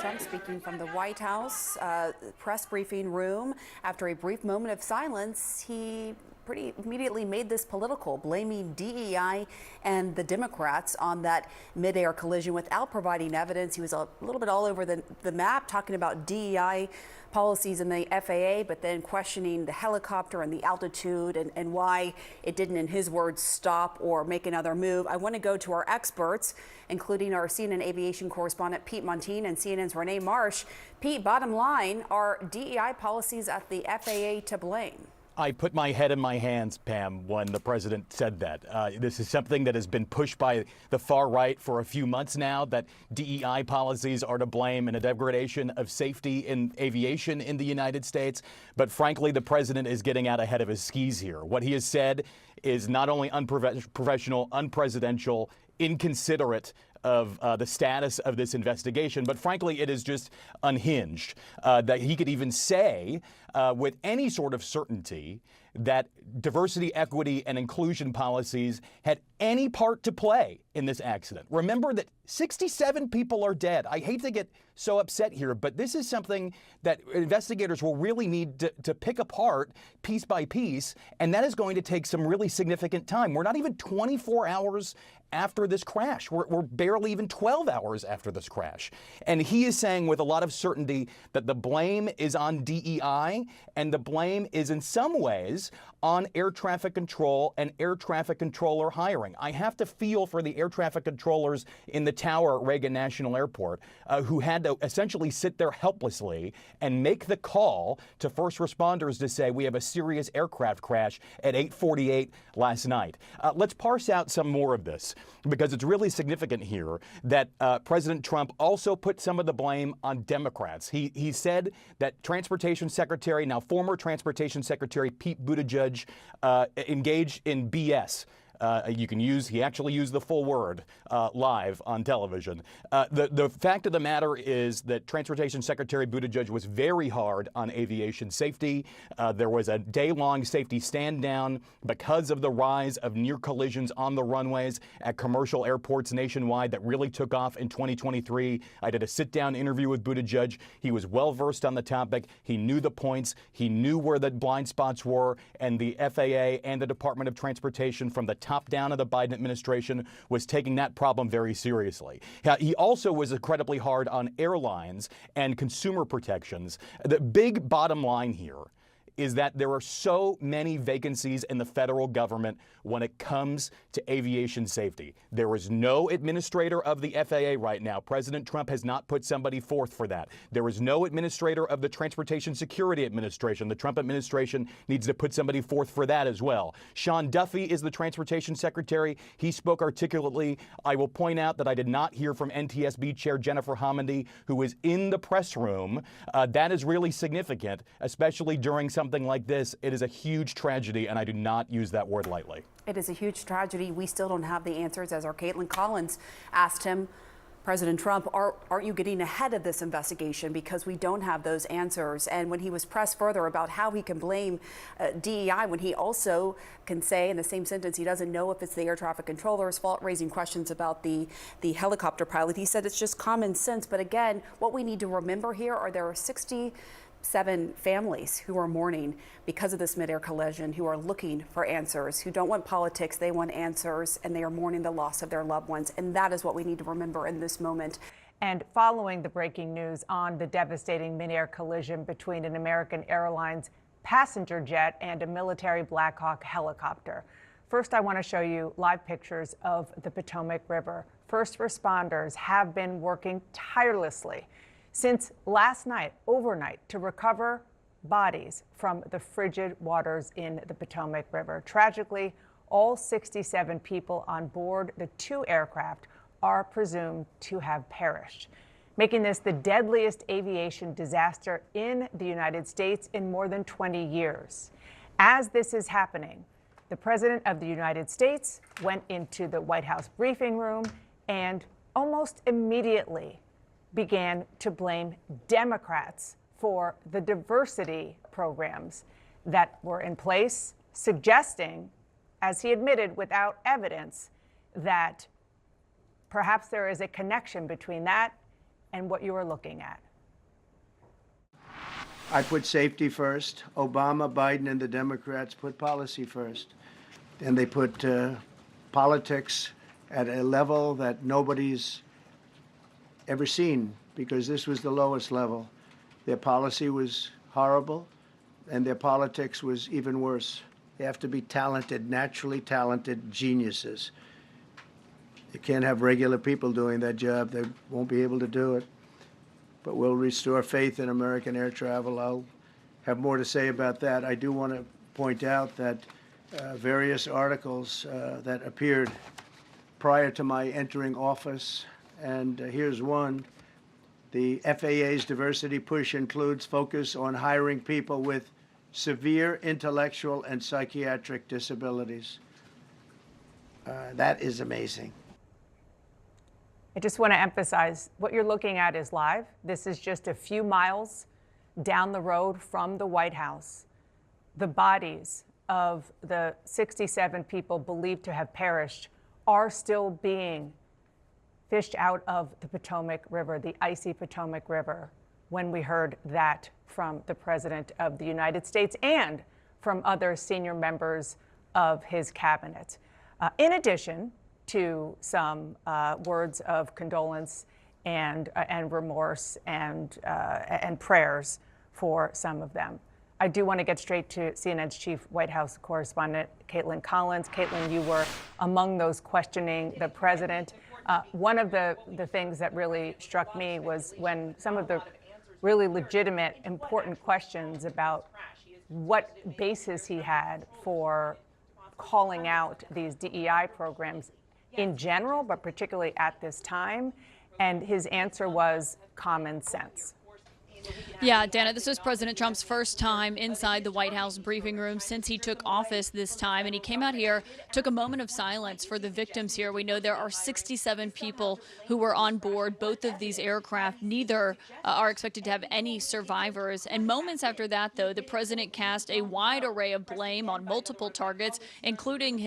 Trump speaking from the White House press briefing room. After a brief moment of silence, he pretty immediately made this political, blaming DEI and the Democrats on that midair collision without providing evidence. He was a little bit all over the map, talking about DEI policies in the FAA, but then questioning the helicopter and the altitude and why it didn't, in his words, stop or make another move. I want to go to our experts, including our CNN aviation correspondent Pete Muntean and CNN's Renee Marsh. Pete, bottom line, are DEI policies at the FAA to blame? I put my head in my hands, Pam, when the president said that. This is something that has been pushed by the far right for a few months now, that DEI policies are to blame in a degradation of safety in aviation in the United States. But frankly, the president is getting out ahead of his skis here. What he has said is not only unprofessional, unpresidential, inconsiderate of the status of this investigation, but frankly, it is just unhinged. That he could even say with any sort of certainty that diversity, equity, and inclusion policies had any part to play in this accident. Remember that 67 people are dead. I hate to get so upset here, but this is something that investigators will really need to pick apart piece by piece, and that is going to take some really significant time. We're not even 24 hours after this crash. We're barely even 12 hours after this crash. And he is saying with a lot of certainty that the blame is on DEI, and the blame is in some ways on air traffic control and air traffic controller hiring. I have to feel for the air traffic controllers in the tower at Reagan National Airport who had to essentially sit there helplessly and make the call to first responders to say we have a serious aircraft crash at 8:48 last night. Let's parse out some more of this, because it's really significant here that President Trump also put some of the blame on Democrats. He said that Transportation Secretary, now former Transportation Secretary Pete Buttigieg, engaged in BS. He actually used the full word live on television. The fact of the matter is that Transportation Secretary Buttigieg was very hard on aviation safety. There was a day-long safety stand-down because of the rise of near collisions on the runways at commercial airports nationwide that really took off in 2023. I did a sit-down interview with Buttigieg. He was well-versed on the topic. He knew the points. He knew where the blind spots were, and the FAA and the Department of Transportation from the top down of the Biden administration was taking that problem very seriously. He also was incredibly hard on airlines and consumer protections. The big bottom line here is that there are so many vacancies in the federal government when it comes to aviation safety. There is no administrator of the FAA right now. President Trump has not put somebody forth for that. There is no administrator of the Transportation Security Administration. The Trump administration needs to put somebody forth for that as well. Sean Duffy is the Transportation Secretary. He spoke articulately. I will point out that I did not hear from NTSB Chair Jennifer Homendy, who was in the press room. That is really significant, especially during something like this. It is a huge tragedy, and I do not use that word lightly. It is a huge tragedy. We still don't have the answers. As our Caitlin Collins asked him, President Trump, aren't you getting ahead of this investigation, because we don't have those answers? And when he was pressed further about how he can blame DEI, when he also can say in the same sentence he doesn't know if it's the air traffic controller's fault, raising questions about the helicopter pilot, he said it's just common sense. But again, what we need to remember here are there are 67 families who are mourning because of this midair collision, who are looking for answers, who don't want politics, they want answers, and they are mourning the loss of their loved ones. And that is what we need to remember in this moment. And following the breaking news on the devastating midair collision between an American Airlines passenger jet and a military Black Hawk helicopter, first I want to show you live pictures of the Potomac River. First responders have been working tirelessly since last night, overnight, to recover bodies from the frigid waters in the Potomac River. Tragically, all 67 people on board the two aircraft are presumed to have perished, making this the deadliest aviation disaster in the United States in more than 20 years. As this is happening, the President of the United States went into the White House briefing room and almost immediately began to blame Democrats for the diversity programs that were in place, suggesting, as he admitted without evidence, that perhaps there is a connection between that and what you are looking at. I put safety first. Obama, Biden, and the Democrats put policy first. And they put politics at a level that nobody's ever seen, because this was the lowest level. Their policy was horrible, and their politics was even worse. They have to be talented, naturally talented geniuses. You can't have regular people doing that job. They won't be able to do it. But we'll restore faith in American air travel. I'll have more to say about that. I do want to point out that various articles that appeared prior to my entering office, and here's one. The FAA's diversity push includes focus on hiring people with severe intellectual and psychiatric disabilities. That is amazing. I just want to emphasize what you're looking at is live. This is just a few miles down the road from the White House. The bodies of the 67 people believed to have perished are still being fished out of the Potomac River, the icy Potomac River, when we heard that from the President of the United States and from other senior members of his cabinet. In addition to some words of condolence and remorse and prayers for some of them. I do want to get straight to CNN's chief White House correspondent, Caitlin Collins. Caitlin, you were among those questioning the president. One of the things that really struck me was when some of the really legitimate, important questions about what basis he had for calling out these DEI programs in general, but particularly at this time. And his answer was common sense. Yeah, Dana, this was President Trump's first time inside the White House briefing room since he took office this time. And he came out here, took a moment of silence for the victims here. We know there are 67 people who were on board both of these aircraft. Neither are expected to have any survivors. And moments after that, though, the president cast a wide array of blame on multiple targets, including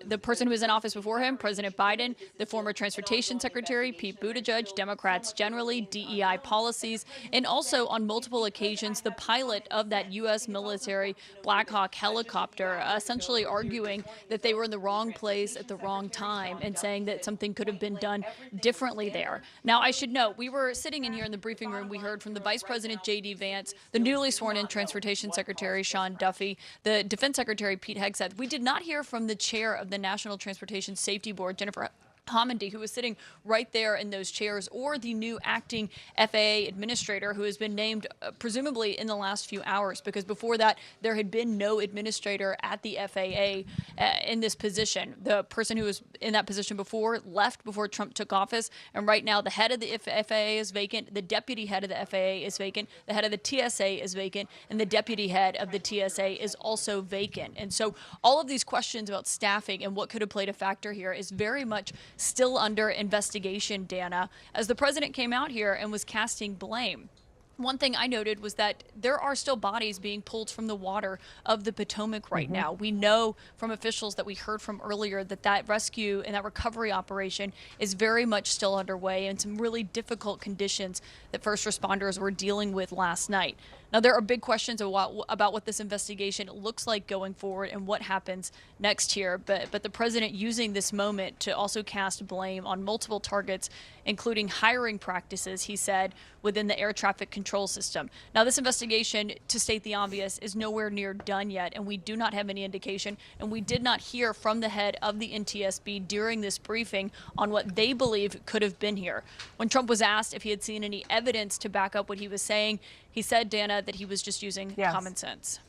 the person who was in office before him, President Biden, the former transportation secretary, Pete Buttigieg, Democrats generally, DEI policies, and also on multiple occasions, the pilot of that U.S. military Black Hawk helicopter, essentially arguing that they were in the wrong place at the wrong time and saying that something could have been done differently there. Now, I should note, we were sitting in here in the briefing room. We heard from the Vice President J.D. Vance, the newly sworn in Transportation Secretary Sean Duffy, the Defense Secretary Pete Hegseth. We did not hear from the chair of the National Transportation Safety Board, Jennifer Homendy, who was sitting right there in those chairs, or the new acting FAA administrator who has been named presumably in the last few hours, because before that there had been no administrator at the FAA in this position. The person who was in that position before left before Trump took office, and right now the head of the FAA is vacant, the deputy head of the FAA is vacant, the head of the TSA is vacant, and the deputy head of the TSA is also vacant. And so all of these questions about staffing and what could have played a factor here is very much still under investigation, Dana, as the president came out here and was casting blame. One thing I noted was that there are still bodies being pulled from the water of the Potomac right now. We know from officials that we heard from earlier that that rescue and that recovery operation is very much still underway in some really difficult conditions that first responders were dealing with last night. Now, there are big questions about what this investigation looks like going forward and what happens next here. But the president using this moment to also cast blame on multiple targets, including hiring practices, he said, within the air traffic control system. Now, this investigation, to state the obvious, is nowhere near done yet, and we do not have any indication, and we did not hear from the head of the NTSB during this briefing on what they believe could have been here. When Trump was asked if he had seen any evidence to back up what he was saying, he said, Dana, that he was just using common sense.